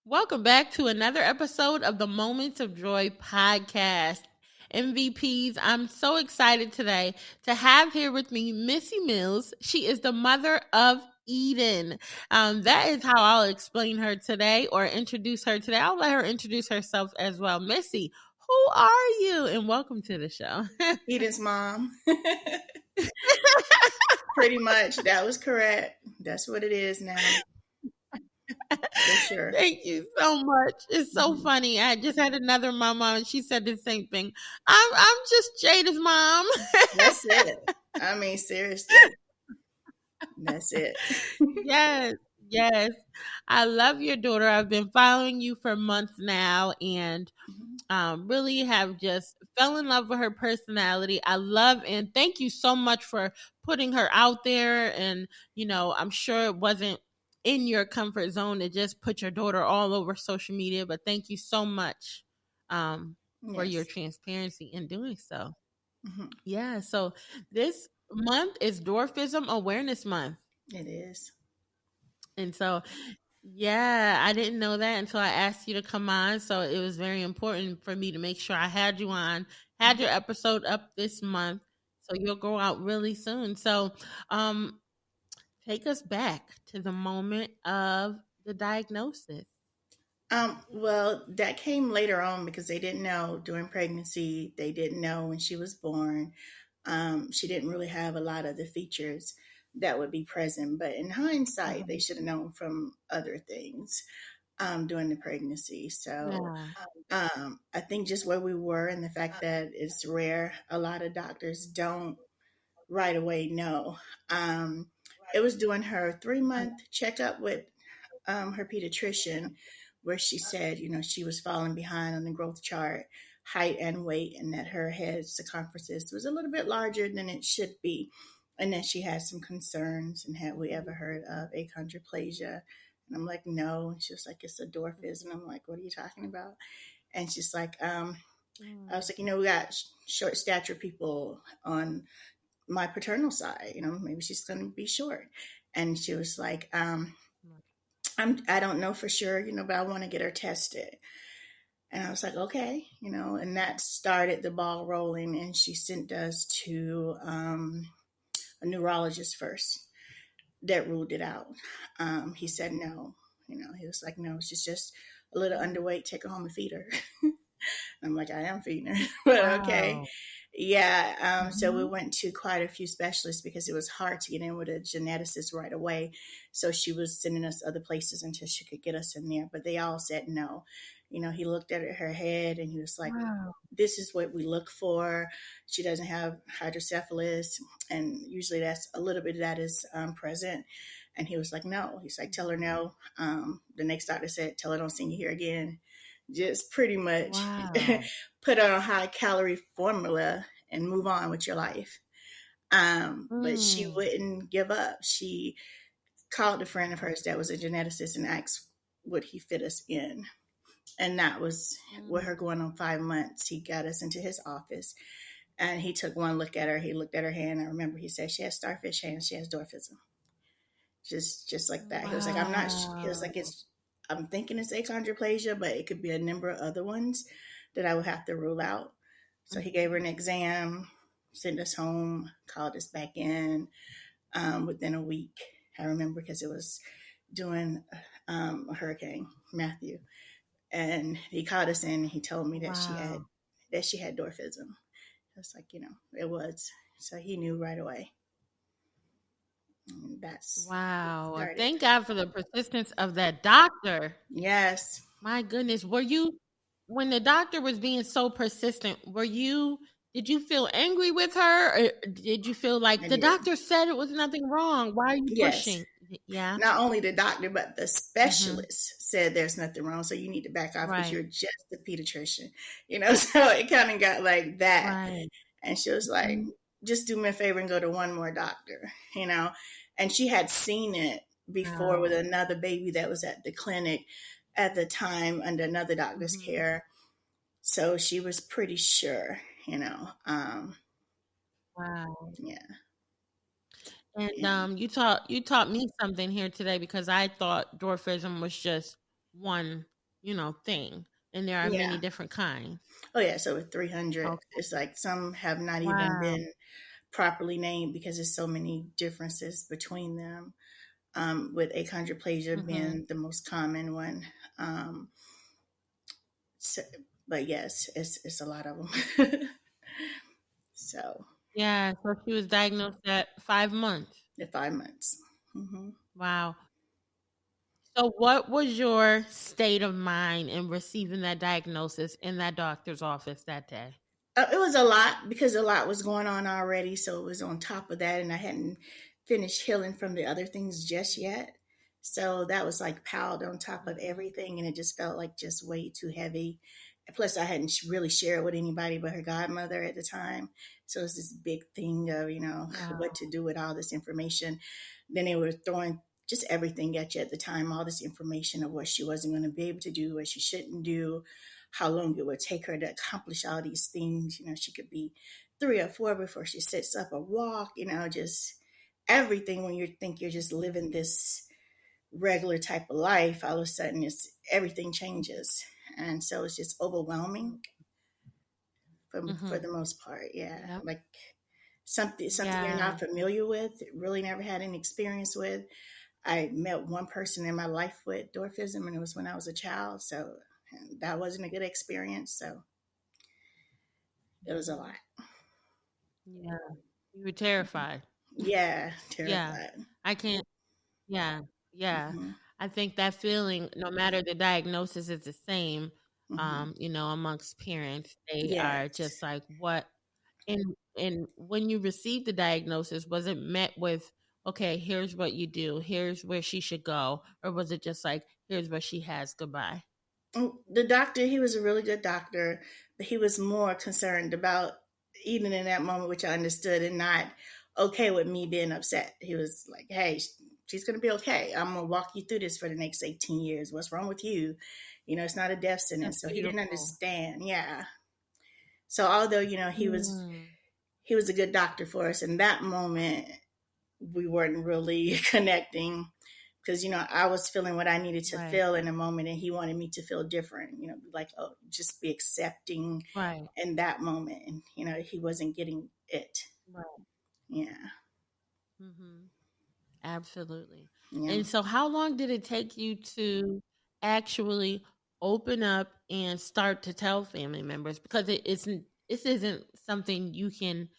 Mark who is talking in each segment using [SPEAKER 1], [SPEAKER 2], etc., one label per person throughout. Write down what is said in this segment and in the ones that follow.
[SPEAKER 1] Welcome back to another episode of the Moments of Joy podcast. MVPs, I'm so excited today to have here with me Missy Mills. She is the mother of Eden. That is how I'll explain her today or introduce her today. I'll let her introduce herself as well. Missy, who are you? And welcome to the show.
[SPEAKER 2] Eden's mom. Pretty much. That was correct. That's what it is now. For sure.
[SPEAKER 1] Thank you so much. It's so funny. I just had another mama and she said the same thing. I'm just Jada's mom.
[SPEAKER 2] That's it. I mean, seriously. That's it.
[SPEAKER 1] Yes. I love your daughter. I've been following you for months now and really have just fell in love with her personality. I love and thank you so much for putting her out there. And, I'm sure it wasn't in your comfort zone to just put your daughter all over social media, but thank you so much for your transparency in doing so. Mm-hmm. Yeah, so this month is Dwarfism Awareness Month.
[SPEAKER 2] It is.
[SPEAKER 1] And so, I didn't know that until I asked you to come on. So it was very important for me to make sure I had you on, had your episode up this month. So you'll go out really soon. So, take us back to the moment of the diagnosis.
[SPEAKER 2] Well, that came later on because they didn't know during pregnancy. They didn't know when she was born. She didn't really have a lot of the features that would be present. But in hindsight, they should have known from other things during the pregnancy. So I think just where we were and the fact that it's rare, a lot of doctors don't right away know. It was during her 3-month checkup with her pediatrician where she said, she was falling behind on the growth chart, height and weight, and that her head circumference was a little bit larger than it should be. And then she had some concerns and had we ever heard of achondroplasia? And I'm like, no. And she was like, it's a dwarfism. And I'm like, what are you talking about? And she's like, I was like, we got short stature people on my paternal side, maybe she's going to be short. And she was like, I don't know for sure, but I want to get her tested. And I was like, okay, and that started the ball rolling. And she sent us to a neurologist first that ruled it out. He said no, he was like, no, she's just a little underweight. Take her home and feed her. I'm like, I am feeding her, but okay. Yeah. So we went to quite a few specialists because it was hard to get in with a geneticist right away. So she was sending us other places until she could get us in there, but they all said no. He looked at her head and he was like, this is what we look for. She doesn't have hydrocephalus. And usually that's a little bit of that is present. And he was like, no. He's like, tell her no. The next doctor said, tell her don't see you here again. Just pretty much put on a high calorie formula and move on with your life. But she wouldn't give up. She called a friend of hers that was a geneticist and asked, would he fit us in? And that was with her going on 5 months. He got us into his office and he took one look at her. He looked at her hand. I remember he said, she has starfish hands. She has dwarfism. Just like that. He was like, he was like, I'm thinking it's achondroplasia, but it could be a number of other ones that I would have to rule out. So he gave her an exam, sent us home, called us back in within a week. I remember because it was during a hurricane, Matthew. And he called us in and he told me that she had dwarfism. I was like, it was. So he knew right away. That's
[SPEAKER 1] wow. Thank God for the persistence of that doctor.
[SPEAKER 2] Yes.
[SPEAKER 1] My goodness. When the doctor was being so persistent, did you feel angry with her? Or did you feel like doctor said it was nothing wrong? Why are you pushing? Yeah.
[SPEAKER 2] Not only the doctor, but the specialist said there's nothing wrong. So you need to back off because you're just a pediatrician, so it kind of got like that. Right. And she was like, just do me a favor and go to one more doctor, and she had seen it before with another baby that was at the clinic at the time under another doctor's care. So she was pretty sure,
[SPEAKER 1] wow.
[SPEAKER 2] Yeah.
[SPEAKER 1] And you taught me something here today because I thought dwarfism was just one thing, and there are many
[SPEAKER 2] Yeah.
[SPEAKER 1] different kinds.
[SPEAKER 2] Oh yeah, so with 300,
[SPEAKER 1] Okay.
[SPEAKER 2] it's like some have not even
[SPEAKER 1] Wow.
[SPEAKER 2] been properly named because there's so many differences between them. With achondroplasia
[SPEAKER 1] Mhm.
[SPEAKER 2] being the most common one. Um, so, but yes, it's a lot of them. So
[SPEAKER 1] Yeah, so she was diagnosed at 5 months.
[SPEAKER 2] the 5 months. Hmm.
[SPEAKER 1] Wow. So what was your state of mind in receiving that diagnosis in that doctor's office that day?
[SPEAKER 2] It was a lot because a lot was going on already. So it was on top of that, and I hadn't finished healing from the other things just yet. So that was like piled on top of
[SPEAKER 1] Mhm.
[SPEAKER 2] everything, and it just felt like just way too heavy. And plus, I hadn't really shared with anybody but her godmother at the time. So it was this big thing of, what
[SPEAKER 1] Wow.
[SPEAKER 2] to do with all this information. Then they were throwing just everything at you at the time, all this information of what she wasn't going to be able to do, what she shouldn't do, how long it would take her to accomplish all these things. She could be 3 or 4 before she sets up a walk, just everything when you think you're just living this regular type of life, all of a sudden it's everything changes. And so it's just overwhelming for
[SPEAKER 1] Mhm.
[SPEAKER 2] the most part. Yeah.
[SPEAKER 1] Yep.
[SPEAKER 2] Like something you're
[SPEAKER 1] Yeah.
[SPEAKER 2] not familiar with, really never had any experience with. I met one person in my life with dwarfism, and it was when I was a child. So that wasn't a good experience. So it was a lot.
[SPEAKER 1] Mhm. Yeah. You were terrified.
[SPEAKER 2] Yeah,
[SPEAKER 1] Yeah.
[SPEAKER 2] terrified.
[SPEAKER 1] I can't. Yeah. Yeah.
[SPEAKER 2] Hmm.
[SPEAKER 1] I think that feeling, no matter the diagnosis, is the same.
[SPEAKER 2] Hmm.
[SPEAKER 1] Amongst parents, they are
[SPEAKER 2] Yes.
[SPEAKER 1] just like, what. And when you received the diagnosis, was it met with, okay, here's what you do, here's where she should go, or was it just like, here's what she has, goodbye?
[SPEAKER 2] The doctor, he was a really good doctor, but he was more concerned about eating in that moment, which I understood, and not okay with me being upset. He was like, hey, she's going to be okay. I'm going to walk you through this for the next 18 years. What's wrong with you? It's not a death
[SPEAKER 1] That's
[SPEAKER 2] sentence. So he didn't
[SPEAKER 1] beautiful.
[SPEAKER 2] understand. Yeah. So although,
[SPEAKER 1] Mm,
[SPEAKER 2] he was a good doctor for us in that moment, we weren't really connecting because I was feeling what I needed to
[SPEAKER 1] right,
[SPEAKER 2] feel in a moment, and he wanted me to feel different. Like, oh, just be accepting
[SPEAKER 1] right,
[SPEAKER 2] in that moment, and he wasn't getting it.
[SPEAKER 1] right.
[SPEAKER 2] Yeah,
[SPEAKER 1] Hmm. Absolutely.
[SPEAKER 2] yeah,
[SPEAKER 1] And so, how long did it take you to actually open up and start to tell family members? Because this isn't something you can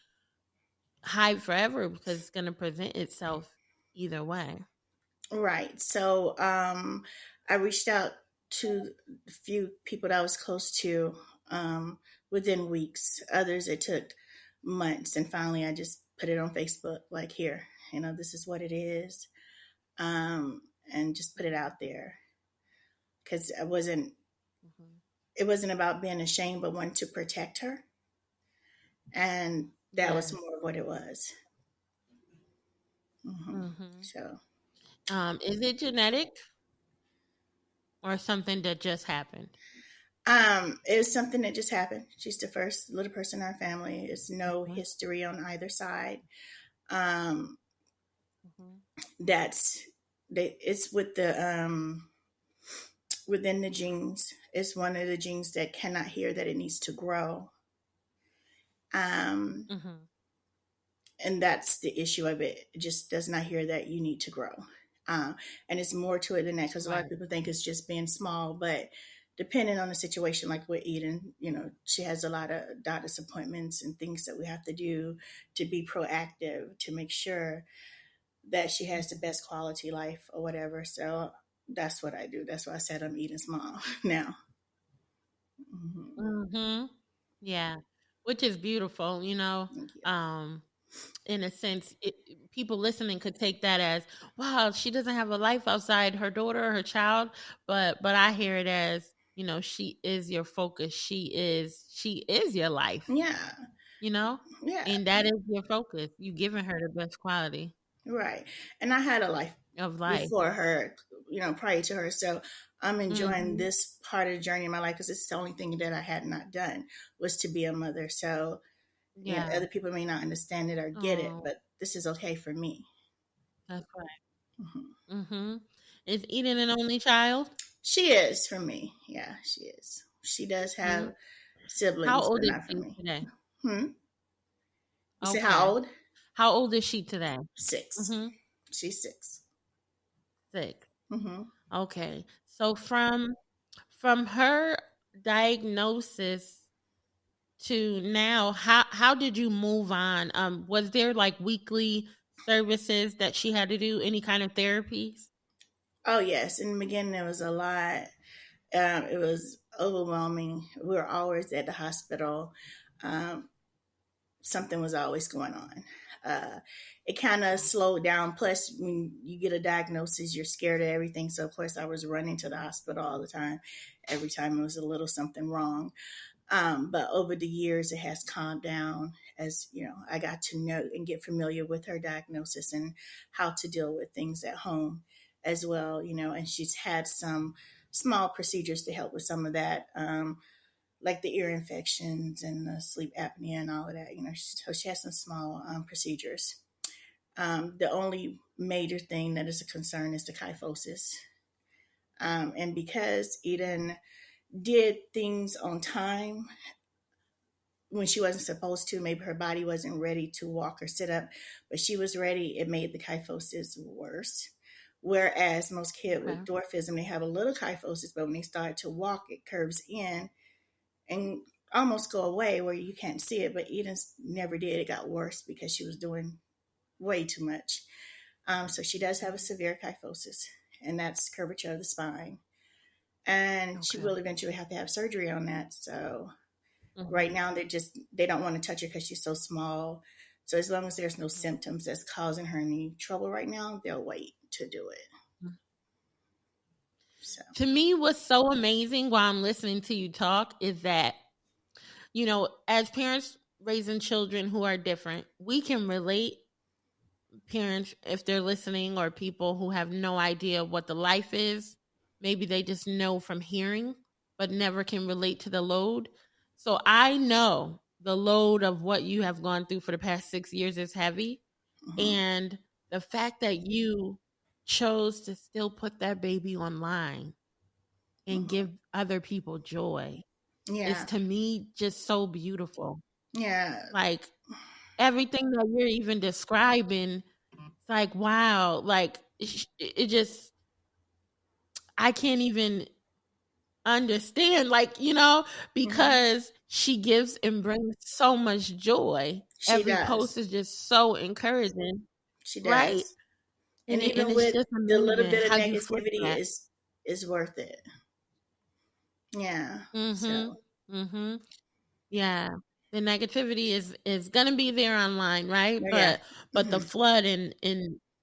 [SPEAKER 1] hide forever, because it's going to present itself either way.
[SPEAKER 2] right. So, I reached out to a few people that I was close to within weeks. Others it took months, and finally, I just put it on Facebook. Like, here, this is what it is, um, and just put it out there because
[SPEAKER 1] Hmm.
[SPEAKER 2] it wasn't about being ashamed, but wanting to protect her, and that was
[SPEAKER 1] Yes.
[SPEAKER 2] more of what it was. Hmm.
[SPEAKER 1] Hmm.
[SPEAKER 2] So,
[SPEAKER 1] Is it genetic or something that just happened?
[SPEAKER 2] it was something that just happened. She's the first little person in our family. It's no
[SPEAKER 1] Hmm.
[SPEAKER 2] history on either side. Um,
[SPEAKER 1] Hmm.
[SPEAKER 2] that's it's with the within the genes. It's one of the genes that cannot hear that it needs to grow. Um,
[SPEAKER 1] Hmm.
[SPEAKER 2] and that's the issue of it. It just does not hear that you need to grow. And it's more to it than that because a lot of
[SPEAKER 1] Right.
[SPEAKER 2] people think it's just being small, but depending on the situation, like with Eden, she has a lot of doctor's appointments and things that we have to do to be proactive to make sure that she has the best quality life or whatever. So that's what I do. That's why I said I'm Eden's mom now. Hmm.
[SPEAKER 1] Hmm. Yeah, which is beautiful.
[SPEAKER 2] Thank you.
[SPEAKER 1] Um, in a sense, people listening could take that as, wow, she doesn't have a life outside her daughter or her child, but I hear it as, she is your focus. She is your life.
[SPEAKER 2] Yeah,
[SPEAKER 1] You know,
[SPEAKER 2] yeah,
[SPEAKER 1] and that is your focus. You giving her the best quality
[SPEAKER 2] right. And I had a life
[SPEAKER 1] of life.
[SPEAKER 2] before her, prior to her. So I'm enjoying
[SPEAKER 1] Hmm.
[SPEAKER 2] this part of the journey in my life because it's the only thing that I had not done was to be a mother. So,
[SPEAKER 1] Yeah.
[SPEAKER 2] other people may not understand it or get it,
[SPEAKER 1] Oh,
[SPEAKER 2] but this is okay for me.
[SPEAKER 1] that's right.
[SPEAKER 2] Hmm.
[SPEAKER 1] Hmm. Is Eden an only child?
[SPEAKER 2] She is for me. Yeah, she is. She does
[SPEAKER 1] Hmm.
[SPEAKER 2] have
[SPEAKER 1] How
[SPEAKER 2] siblings,
[SPEAKER 1] old
[SPEAKER 2] but
[SPEAKER 1] is
[SPEAKER 2] not for
[SPEAKER 1] she
[SPEAKER 2] me.
[SPEAKER 1] today?
[SPEAKER 2] Hmm. You say how
[SPEAKER 1] Okay.
[SPEAKER 2] old?
[SPEAKER 1] How old is she today?
[SPEAKER 2] 6.
[SPEAKER 1] Mm-hmm.
[SPEAKER 2] She's 6.
[SPEAKER 1] 6.
[SPEAKER 2] Hmm.
[SPEAKER 1] Okay. So from her diagnosis to now, how did you move on? Was there like weekly services that she had to do? Any kind of therapies?
[SPEAKER 2] Oh yes, in the beginning it was a lot. It was overwhelming. We were always at the hospital. Um, Something was always going on. Uh, it kind of slowed down. Plus, when you get a diagnosis, you're scared of everything. So, of course, I was running to the hospital all the time. Every time it was a little something wrong. But over the years, it has calmed down as I got to know and get familiar with her diagnosis and how to deal with things at home as well. And she's had some small procedures to help with some of that. Like the ear infections and the sleep apnea and all of that. So she has some small procedures. The only major thing that is a concern is the kyphosis. And because Eden did things on time when she wasn't supposed to, maybe her body wasn't ready to walk or sit up, but she was ready, it made the kyphosis worse. Whereas most kids
[SPEAKER 1] Okay.
[SPEAKER 2] with dwarfism, they have a little kyphosis, but when they start to walk, it curves in and almost go away where you can't see it. But Eden's never did. It got worse because she was doing way too much. So she does have a severe kyphosis, and that's curvature of the spine. And she
[SPEAKER 1] Okay.
[SPEAKER 2] will eventually have to have surgery on that. So right
[SPEAKER 1] Hmm.
[SPEAKER 2] now they don't want to touch her because she's so small. So as long as there's no
[SPEAKER 1] Hmm.
[SPEAKER 2] symptoms that's causing her any trouble right now, they'll wait to do it. So.
[SPEAKER 1] To me, what's so amazing while I'm listening to you talk is that, as parents raising children who are different, we can relate. Parents, if they're listening, or people who have no idea what the life is, maybe they just know from hearing, but never can relate to the load. So I know the load of what you have gone through for the past 6 years is heavy.
[SPEAKER 2] Hmm.
[SPEAKER 1] And the fact that you chose to still put that baby online and
[SPEAKER 2] Hmm.
[SPEAKER 1] give other people joy is,
[SPEAKER 2] Yeah.
[SPEAKER 1] to me, just so beautiful.
[SPEAKER 2] Yeah.
[SPEAKER 1] Like, everything that you're even describing, it's like, wow, like it just, I can't even understand, like,
[SPEAKER 2] Hmm.
[SPEAKER 1] because she gives and brings so much joy.
[SPEAKER 2] She
[SPEAKER 1] Every post
[SPEAKER 2] does.
[SPEAKER 1] is just so encouraging,
[SPEAKER 2] She
[SPEAKER 1] right?
[SPEAKER 2] does.
[SPEAKER 1] And
[SPEAKER 2] And even
[SPEAKER 1] it's
[SPEAKER 2] with
[SPEAKER 1] just
[SPEAKER 2] the little
[SPEAKER 1] amazing
[SPEAKER 2] bit
[SPEAKER 1] how
[SPEAKER 2] of
[SPEAKER 1] you flip
[SPEAKER 2] negativity
[SPEAKER 1] that.
[SPEAKER 2] is worth it. Yeah.
[SPEAKER 1] Mm-hmm.
[SPEAKER 2] So.
[SPEAKER 1] Mm-hmm. Yeah. The negativity is gonna be there online, right?
[SPEAKER 2] Oh yeah.
[SPEAKER 1] But the
[SPEAKER 2] Hmm.
[SPEAKER 1] flood in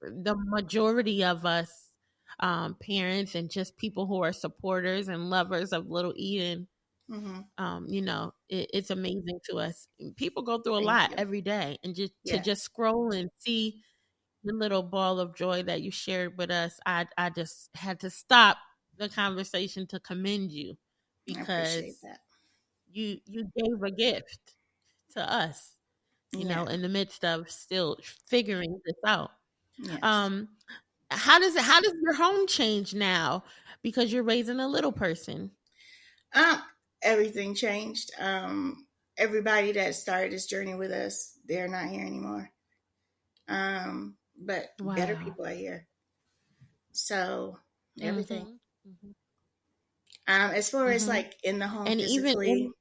[SPEAKER 1] the majority of us, parents and just people who are supporters and lovers of little Eden,
[SPEAKER 2] Hmm.
[SPEAKER 1] it's amazing to us. People go through a
[SPEAKER 2] Thank
[SPEAKER 1] lot
[SPEAKER 2] you.
[SPEAKER 1] every day, and
[SPEAKER 2] Yeah.
[SPEAKER 1] just scroll and see the little ball of joy that you shared with us. I just had to stop the conversation to commend you,
[SPEAKER 2] I appreciate
[SPEAKER 1] because
[SPEAKER 2] that.
[SPEAKER 1] you gave a gift to us,
[SPEAKER 2] Yeah.
[SPEAKER 1] in the midst of still figuring this out.
[SPEAKER 2] Yes.
[SPEAKER 1] Um, how does your home change now because you're raising a little person?
[SPEAKER 2] Um, Everything changed. Everybody that started this journey with us, they're not here anymore. But better
[SPEAKER 1] Wow.
[SPEAKER 2] people are here. So everything.
[SPEAKER 1] Mhm. Mhm.
[SPEAKER 2] As far as
[SPEAKER 1] Mhm.
[SPEAKER 2] like in the home
[SPEAKER 1] And even
[SPEAKER 2] physically,
[SPEAKER 1] in,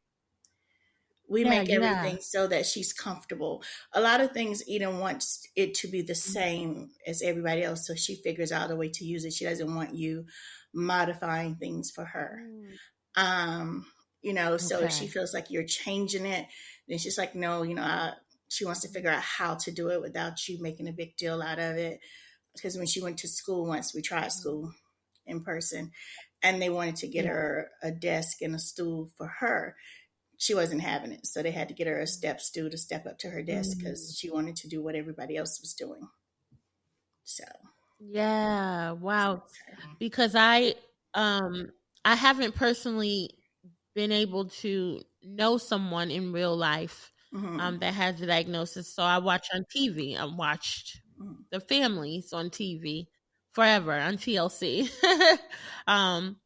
[SPEAKER 2] we
[SPEAKER 1] yeah,
[SPEAKER 2] make
[SPEAKER 1] yeah.
[SPEAKER 2] everything so that she's comfortable. A lot of things Eden wants it to be the same as everybody else, so she figures out a way to use it. She doesn't want you modifying things for her.
[SPEAKER 1] Mm,
[SPEAKER 2] Um, so if she
[SPEAKER 1] okay.
[SPEAKER 2] feels like you're changing it, then she's like, no, she wants to figure out how to do it without you making a big deal out of it. Because when she went to school once, we tried
[SPEAKER 1] Mhm.
[SPEAKER 2] school in person, and they wanted to get
[SPEAKER 1] Yeah.
[SPEAKER 2] her a desk and a stool for her. She wasn't having it, so they had to get her a step stool to step up to her desk
[SPEAKER 1] Mm.
[SPEAKER 2] because she wanted to do what everybody else was doing. So
[SPEAKER 1] Yeah. Wow.
[SPEAKER 2] that's her.
[SPEAKER 1] Because um I haven't personally been able to know someone in real life
[SPEAKER 2] Mm-hmm.
[SPEAKER 1] that has the diagnosis. So I watch on TV. I watched
[SPEAKER 2] Mm-hmm.
[SPEAKER 1] the families on TV forever on TLC. um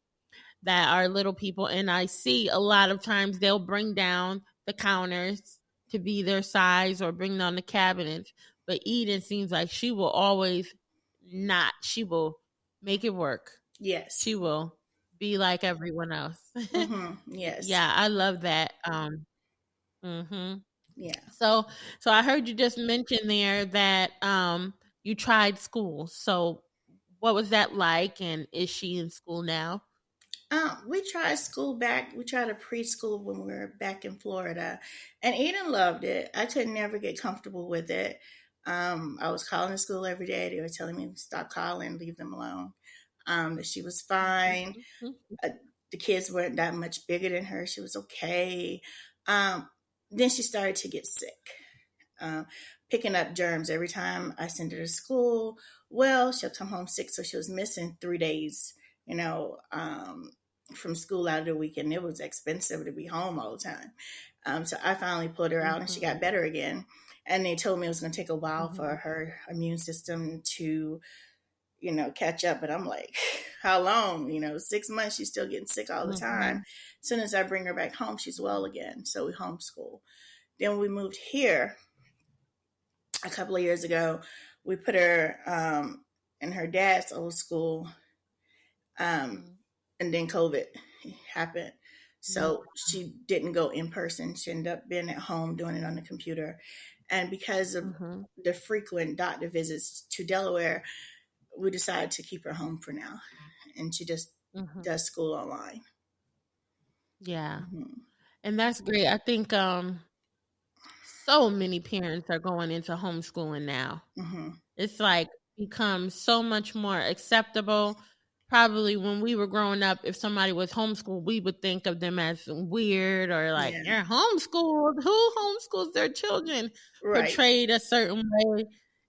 [SPEAKER 1] that are little people, and I see a lot of times they'll bring down the counters to be their size or bring down the cabinets. But Eden seems like she will always not. She will make it work.
[SPEAKER 2] Yes.
[SPEAKER 1] She will be like everyone else.
[SPEAKER 2] Yes.
[SPEAKER 1] Yeah, I love that. Mhm.
[SPEAKER 2] Yeah.
[SPEAKER 1] So so I heard you just mention there that you tried school. So what was that like, and is she in school now?
[SPEAKER 2] We tried school back. We tried a preschool when we were back in Florida, and Eden loved it. I could never get comfortable with it. I was calling the school every day. They were telling me to stop calling, leave them alone. That she was fine.
[SPEAKER 1] Mhm.
[SPEAKER 2] Uh, the kids weren't that much bigger than her. She was okay. Um, then she started to get sick, uh, picking up germs every time I sent her to school. Well, she'll come home sick, so she was missing 3 days. You know, from school out of the weekend. It was expensive to be home all the time. So I finally pulled her out, and she got
[SPEAKER 1] Mhm.
[SPEAKER 2] better again. And they told me it was going to take a while for
[SPEAKER 1] Mhm.
[SPEAKER 2] her immune system to, catch up. But I'm like, how long? 6 months, she's still getting sick all the time.
[SPEAKER 1] Mhm.
[SPEAKER 2] As soon as I bring her back home, she's well again. So we homeschool. Then when we moved here a couple of years ago, we put her in her dad's old school, um,
[SPEAKER 1] Mhm.
[SPEAKER 2] and then COVID happened.
[SPEAKER 1] Yeah.
[SPEAKER 2] So she didn't go in person. She ended up being at home doing it on the computer. And because of
[SPEAKER 1] Mhm.
[SPEAKER 2] the frequent doctor visits to Delaware, we decided to keep her home for now. And she just
[SPEAKER 1] Mhm.
[SPEAKER 2] does school online.
[SPEAKER 1] Yeah.
[SPEAKER 2] Hmm.
[SPEAKER 1] And that's great. I think so many parents are going into homeschooling now.
[SPEAKER 2] Hmm.
[SPEAKER 1] It's like become so much more acceptable. Probably when we were growing up, if somebody was homeschooled, we would think of them as weird or like,
[SPEAKER 2] Yeah.
[SPEAKER 1] you're homeschooled. Who homeschools their children?
[SPEAKER 2] Right.
[SPEAKER 1] Portrayed a certain way.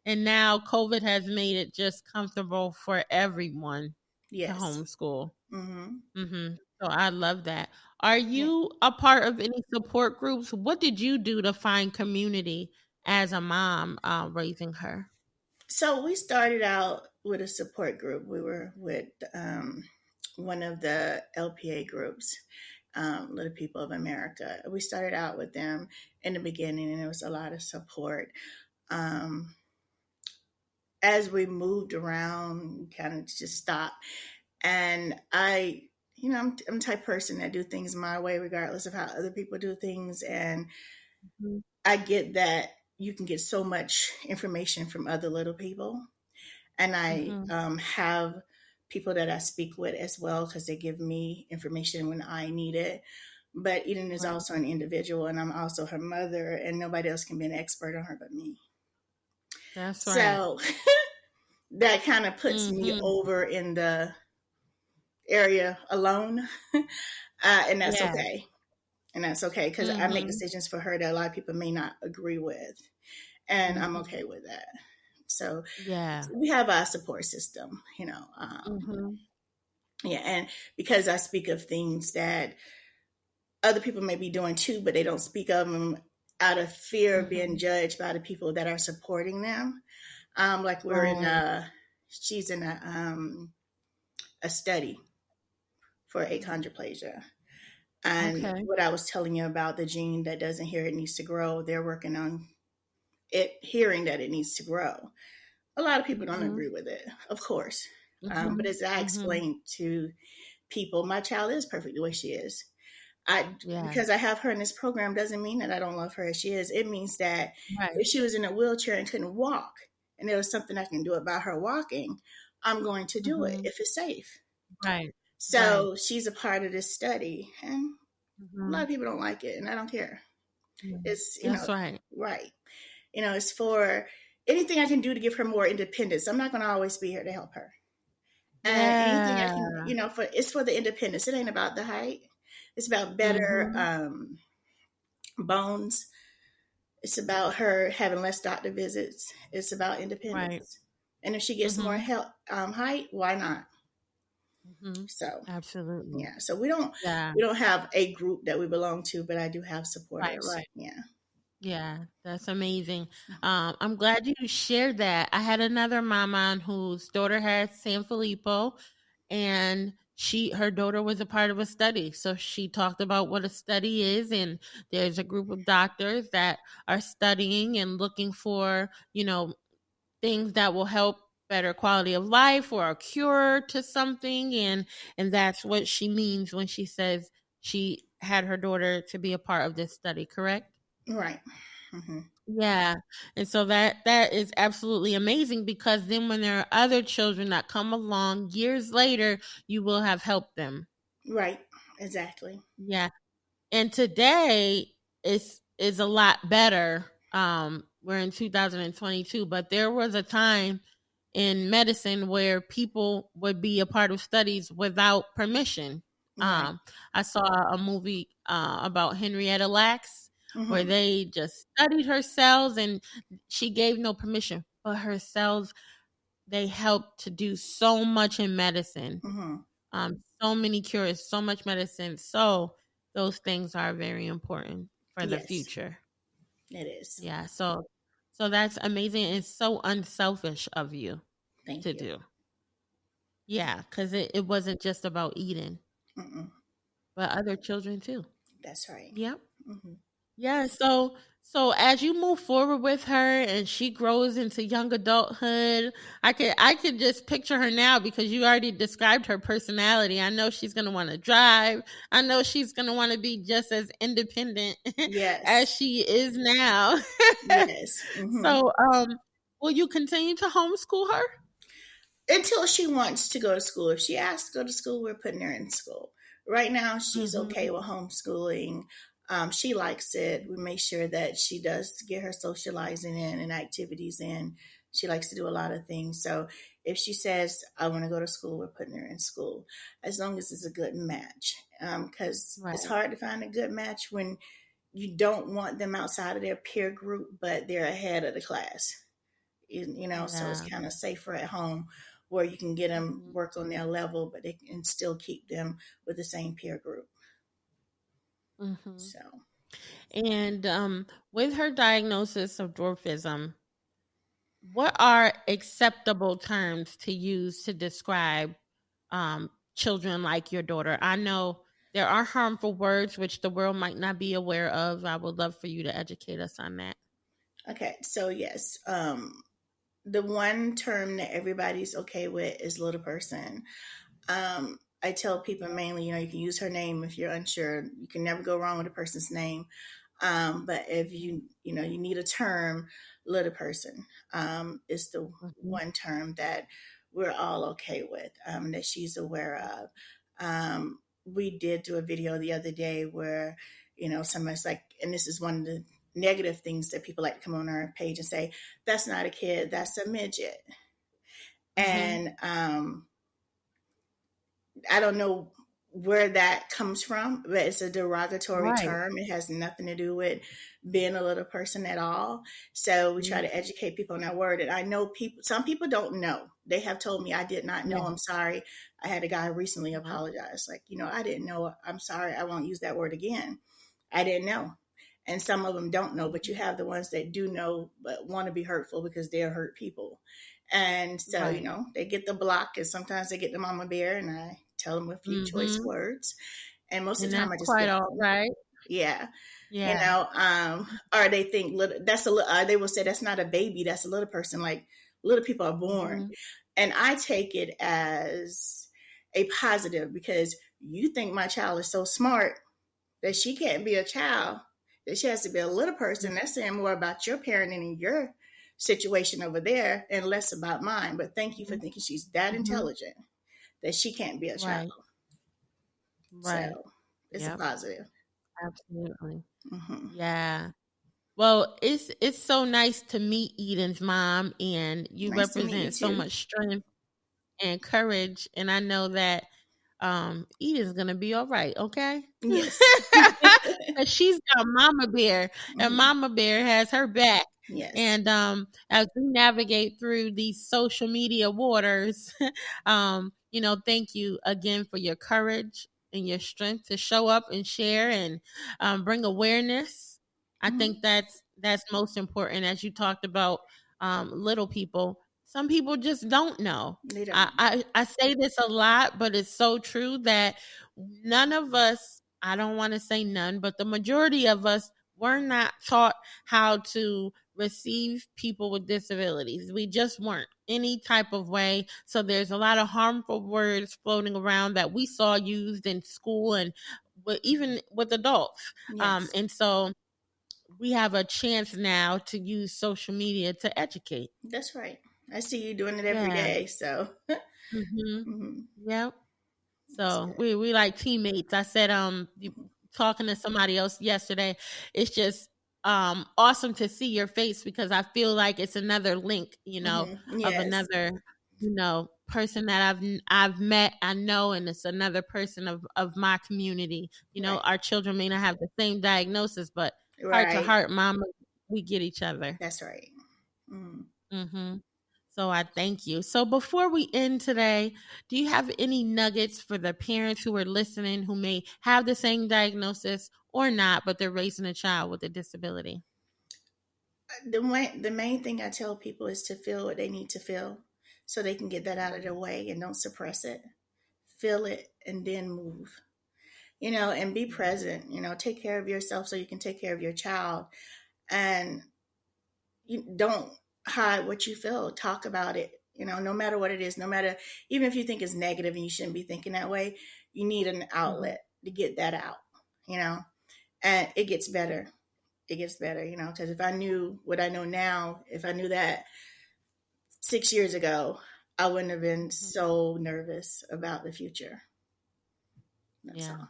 [SPEAKER 1] And now COVID has made it just comfortable for everyone to
[SPEAKER 2] Yes.
[SPEAKER 1] homeschool.
[SPEAKER 2] Hmm.
[SPEAKER 1] So I love that. Are
[SPEAKER 2] Yeah.
[SPEAKER 1] you a part of any support groups? What did you do to find community as a mom raising her?
[SPEAKER 2] So we started out with a support group. We were with one of the LPA groups, Little People of America. We started out with them in the beginning, and it was a lot of support. Um, as we moved around, kind of just stopped. And I'm the type of person that do things my way, regardless of how other people do things. And
[SPEAKER 1] Mhm.
[SPEAKER 2] I get that you can get so much information from other little people. And I
[SPEAKER 1] Mhm.
[SPEAKER 2] have people that I speak with as well because they give me information when I need it. But Eden is
[SPEAKER 1] Right.
[SPEAKER 2] also an individual, and I'm also her mother, and nobody else can be an expert on her but me.
[SPEAKER 1] That's right.
[SPEAKER 2] So that kind of puts me
[SPEAKER 1] Mhm.
[SPEAKER 2] over in the area alone, and that's
[SPEAKER 1] Yeah.
[SPEAKER 2] okay. And that's okay because I make
[SPEAKER 1] Mhm.
[SPEAKER 2] decisions for her that a lot of people may not agree with, and I'm
[SPEAKER 1] Mhm.
[SPEAKER 2] okay with that. So
[SPEAKER 1] Yeah.
[SPEAKER 2] we have our support system,
[SPEAKER 1] Mhm.
[SPEAKER 2] yeah, and because I speak of things that other people may be doing too, but they don't speak of them out of fear of being
[SPEAKER 1] Mhm.
[SPEAKER 2] judged by the people that are supporting them. Like we're in
[SPEAKER 1] Right.
[SPEAKER 2] she's in a study for
[SPEAKER 1] Mhm.
[SPEAKER 2] achondroplasia. And
[SPEAKER 1] Okay.
[SPEAKER 2] what I was telling you about the gene that doesn't hear it needs to grow, they're working on it hearing that it needs to grow. A lot of people don't
[SPEAKER 1] Mhm.
[SPEAKER 2] agree with it, of course. But
[SPEAKER 1] Mhm.
[SPEAKER 2] as I
[SPEAKER 1] Mhm.
[SPEAKER 2] explained to people, my child is perfect the way she is. I
[SPEAKER 1] Yeah.
[SPEAKER 2] Because I have her in this program doesn't mean that I don't love her as she is. It means that
[SPEAKER 1] Right.
[SPEAKER 2] if she was in a wheelchair and couldn't walk, and there was something I can do about her walking, I'm going to do it
[SPEAKER 1] Mhm.
[SPEAKER 2] if it's safe.
[SPEAKER 1] Right. Right.
[SPEAKER 2] So she's a part of this study, and a lot
[SPEAKER 1] Mhm.
[SPEAKER 2] of people don't like it, and I don't care.
[SPEAKER 1] Yeah.
[SPEAKER 2] It's
[SPEAKER 1] That's right.
[SPEAKER 2] right. It's for anything I can do to give her more independence. I'm not going to always be here to help her, and anything I
[SPEAKER 1] Yeah.
[SPEAKER 2] can, for it's for the independence. It ain't about the height. It's about better
[SPEAKER 1] Mhm.
[SPEAKER 2] bones. It's about her having less doctor visits. It's about
[SPEAKER 1] Right.
[SPEAKER 2] independence. And if she gets more
[SPEAKER 1] Mhm.
[SPEAKER 2] help, height, why not?
[SPEAKER 1] Mhm.
[SPEAKER 2] So
[SPEAKER 1] Absolutely.
[SPEAKER 2] yeah. So we don't
[SPEAKER 1] Yeah.
[SPEAKER 2] we don't have a group that we belong to, but I do have
[SPEAKER 1] Right.
[SPEAKER 2] supporters.
[SPEAKER 1] Right.
[SPEAKER 2] Yeah.
[SPEAKER 1] Yeah, that's amazing. I'm glad you shared that. I had another mama whose daughter had Sanfilippo, and her daughter was a part of a study. So she talked about what a study is, and there's a group of doctors that are studying and looking for, things that will help better quality of life or a cure to something, and that's what she means when she says she had her daughter to be a part of this study, correct?
[SPEAKER 2] Right. Hmm.
[SPEAKER 1] Yeah. And so that is absolutely amazing, because then when there are other children that come along years later, you will have helped them.
[SPEAKER 2] Right. Exactly.
[SPEAKER 1] Yeah. And today is a lot better. We're in 2022, but there was a time in medicine where people would be a part of studies without permission.
[SPEAKER 2] Right.
[SPEAKER 1] Um, I saw a movie about Henrietta Lacks, where
[SPEAKER 2] Hmm.
[SPEAKER 1] they just studied her cells, and she gave no permission, but her cells, they helped to do so much in medicine,
[SPEAKER 2] Hmm.
[SPEAKER 1] so many cures, so much medicine. So those things are very important for the
[SPEAKER 2] Yes,
[SPEAKER 1] future.
[SPEAKER 2] it is.
[SPEAKER 1] Yeah. So that's amazing. It's so unselfish of you
[SPEAKER 2] Thank
[SPEAKER 1] to
[SPEAKER 2] you.
[SPEAKER 1] do. Yeah, because it wasn't just about eating,
[SPEAKER 2] Mm-mm.
[SPEAKER 1] but other children too.
[SPEAKER 2] That's right.
[SPEAKER 1] Yep.
[SPEAKER 2] Hmm.
[SPEAKER 1] Yeah, so as you move forward with her and she grows into young adulthood, I could just picture her now, because you already described her personality. I know she's gonna want to drive. I know she's gonna want to be just as independent as
[SPEAKER 2] Yes.
[SPEAKER 1] she is now.
[SPEAKER 2] Yes. Hmm.
[SPEAKER 1] So, will you continue to homeschool her?
[SPEAKER 2] Until she wants to go to school. If she asks to go to school, we're putting her in school. Right now, she's okay
[SPEAKER 1] Mm-hmm.
[SPEAKER 2] with homeschooling. She likes it. We make sure that she does get her socializing in and activities in. She likes to do a lot of things. So if she says, I want to go to school, we're putting her in school, as long as it's a good match. Because it's
[SPEAKER 1] Right.
[SPEAKER 2] hard to find a good match when you don't want them outside of their peer group, but they're ahead of the class. So it's
[SPEAKER 1] Yeah.
[SPEAKER 2] kind of safer at home where you can get them
[SPEAKER 1] Mm-hmm.
[SPEAKER 2] work on their level, but they can still keep them with the same peer group.
[SPEAKER 1] Mm-hmm.
[SPEAKER 2] So,
[SPEAKER 1] And with her diagnosis of dwarfism, what are acceptable terms to use to describe children like your daughter? I know there are harmful words which the world might not be aware of. I would love for you to educate us on that.
[SPEAKER 2] okay. So, yes, the one term that everybody's okay with is little person. I tell people mainly, you can use her name if you're unsure. You can never go wrong with a person's name. But if you need a term, little person is the
[SPEAKER 1] Mm-hmm.
[SPEAKER 2] one term that we're all okay with, that she's aware of. We did do a video the other day where, somebody's like, and this is one of the negative things that people like to come on our page and say, that's not a kid, that's a midget.
[SPEAKER 1] Mm-hmm.
[SPEAKER 2] And I don't know where that comes from, but it's a derogatory
[SPEAKER 1] Right.
[SPEAKER 2] term. It has nothing to do with being a little person at all. So we try
[SPEAKER 1] Mm-hmm.
[SPEAKER 2] to educate people on that word. And I know some people don't know. They have told me, I did not know.
[SPEAKER 1] Yeah.
[SPEAKER 2] I'm sorry. I had a guy recently
[SPEAKER 1] Yep.
[SPEAKER 2] apologize. Like, I didn't know. I'm sorry. I won't use that word again. I didn't know. And some of them don't know, but you
[SPEAKER 1] Mm-hmm.
[SPEAKER 2] have the ones that do know, but want to be hurtful because they're hurt people. And so,
[SPEAKER 1] Right.
[SPEAKER 2] they get the block, and sometimes they get the mama bear, and I tell them a few choice
[SPEAKER 1] Mm-hmm.
[SPEAKER 2] words. And most of
[SPEAKER 1] And
[SPEAKER 2] the time
[SPEAKER 1] that's
[SPEAKER 2] I just
[SPEAKER 1] quite
[SPEAKER 2] block
[SPEAKER 1] all
[SPEAKER 2] them.
[SPEAKER 1] right.
[SPEAKER 2] Yeah.
[SPEAKER 1] Yeah.
[SPEAKER 2] Or they think little, that's a little, they will say that's not a baby, that's a little person. Like little people are born.
[SPEAKER 1] Mm-hmm.
[SPEAKER 2] And I take it as a positive because you think my child is so smart that she can't be a child, that she has to be a little person. That's saying more about your parenting and your situation over there and less about mine. But thank you for thinking she's that
[SPEAKER 1] Mm-hmm.
[SPEAKER 2] intelligent that she can't be a child.
[SPEAKER 1] Right.
[SPEAKER 2] So
[SPEAKER 1] Right.
[SPEAKER 2] it's a
[SPEAKER 1] Yep.
[SPEAKER 2] positive.
[SPEAKER 1] Absolutely.
[SPEAKER 2] Hmm.
[SPEAKER 1] Yeah. Well, it's so nice to meet Eden's mom, and you
[SPEAKER 2] Nice to meet you
[SPEAKER 1] represent so
[SPEAKER 2] too.
[SPEAKER 1] much strength and courage, and I know that Eden's gonna be all right, okay?
[SPEAKER 2] Yes.
[SPEAKER 1] 'Cause she's got Mama Bear, and
[SPEAKER 2] Hmm.
[SPEAKER 1] Mama Bear has her back.
[SPEAKER 2] Yes.
[SPEAKER 1] And as we navigate through these social media waters, thank you again for your courage and your strength to show up and share and bring awareness. I
[SPEAKER 2] Hmm.
[SPEAKER 1] think that's most important, as you talked about little people. some people just don't know.
[SPEAKER 2] They don't.
[SPEAKER 1] I say this a lot, but it's so true that none of us, I don't want to say none, but the majority of us were not taught how to receive people with disabilities. We just weren't any type of way. So there's a lot of harmful words floating around that we saw used in school and even with adults.
[SPEAKER 2] Yes,
[SPEAKER 1] And so we have a chance now to use social media to educate.
[SPEAKER 2] that's right. I see you doing it every
[SPEAKER 1] Yeah.
[SPEAKER 2] day. So,
[SPEAKER 1] Mm-hmm.
[SPEAKER 2] mhm,
[SPEAKER 1] Yep.
[SPEAKER 2] that's
[SPEAKER 1] So
[SPEAKER 2] good.
[SPEAKER 1] we like teammates. I said talking to somebody else yesterday, it's just awesome to see your face because I feel like it's another link, of
[SPEAKER 2] Yes,
[SPEAKER 1] another, person that I've met, I know, and it's another person of my community.
[SPEAKER 2] right,
[SPEAKER 1] Our children may not have the same diagnosis, but heart to
[SPEAKER 2] right.
[SPEAKER 1] heart, mama, we get each other.
[SPEAKER 2] That's right. Mm.
[SPEAKER 1] Mhm. So I thank you. So before we end today, do you have any nuggets for the parents who are listening who may have the same diagnosis or not, but they're raising a child with a disability?
[SPEAKER 2] The main thing I tell people is to feel what they need to feel, so they can get that out of their way and don't suppress it. Feel it and then move. And be present. Take care of yourself so you can take care of your child, and you don't hide what you feel. Talk about it. No matter what it is, no matter, even if you think it's negative and you shouldn't be thinking that way, you need an
[SPEAKER 1] Mm-hmm.
[SPEAKER 2] outlet to get that out. You know, and it gets better. It gets better. Because if I knew what I know now, if I knew that 6 years ago, I wouldn't have been
[SPEAKER 1] Mm-hmm.
[SPEAKER 2] so nervous about the future. That's
[SPEAKER 1] Yeah.
[SPEAKER 2] all.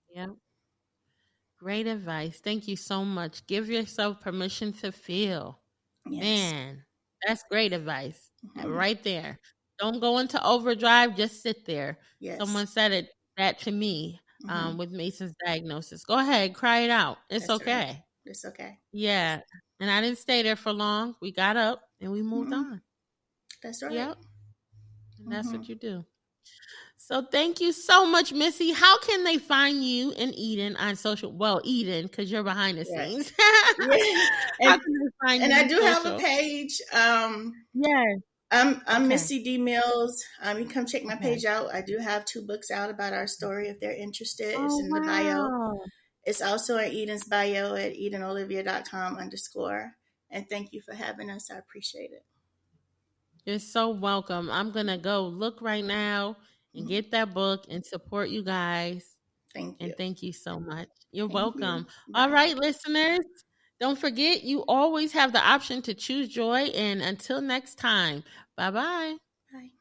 [SPEAKER 1] Yeah. Great advice. Thank you so much. Give yourself permission to feel.
[SPEAKER 2] Yes.
[SPEAKER 1] Man, that's great advice
[SPEAKER 2] Hmm.
[SPEAKER 1] right there. Don't go into overdrive. Just sit there.
[SPEAKER 2] Yes.
[SPEAKER 1] Someone said that to me
[SPEAKER 2] Hmm.
[SPEAKER 1] with Mason's diagnosis. Go ahead, cry it out. It's
[SPEAKER 2] That's right.
[SPEAKER 1] okay.
[SPEAKER 2] It's okay.
[SPEAKER 1] Yeah. And I didn't stay there for long. We got up and we moved
[SPEAKER 2] Hmm.
[SPEAKER 1] on.
[SPEAKER 2] That's right.
[SPEAKER 1] Yep. And that's
[SPEAKER 2] Hmm.
[SPEAKER 1] what you do. So thank you so much, Missy. How can they find you and Eden on social? Well, Eden, because you're behind the
[SPEAKER 2] Right.
[SPEAKER 1] scenes.
[SPEAKER 2] Yeah.
[SPEAKER 1] How
[SPEAKER 2] And
[SPEAKER 1] can they find
[SPEAKER 2] and
[SPEAKER 1] you
[SPEAKER 2] I
[SPEAKER 1] on
[SPEAKER 2] do have a
[SPEAKER 1] social?
[SPEAKER 2] page.
[SPEAKER 1] Yes.
[SPEAKER 2] I'm
[SPEAKER 1] Okay.
[SPEAKER 2] Missy D Mills. You can come check my
[SPEAKER 1] Okay.
[SPEAKER 2] page out. I do have 2 books out about our story if they're interested. It's
[SPEAKER 1] Oh
[SPEAKER 2] in the bio.
[SPEAKER 1] wow.
[SPEAKER 2] It's also in Eden's bio at edenolivia.com_. And thank you for having us. I appreciate it.
[SPEAKER 1] You're so welcome. I'm gonna go look right now and
[SPEAKER 2] Mhm.
[SPEAKER 1] get that book and support you guys.
[SPEAKER 2] Thank you.
[SPEAKER 1] And thank you so much. You're
[SPEAKER 2] Thank you.
[SPEAKER 1] welcome. All
[SPEAKER 2] Bye.
[SPEAKER 1] right, listeners. Don't forget, you always have the option to choose joy. And until next time, bye bye.
[SPEAKER 2] Bye.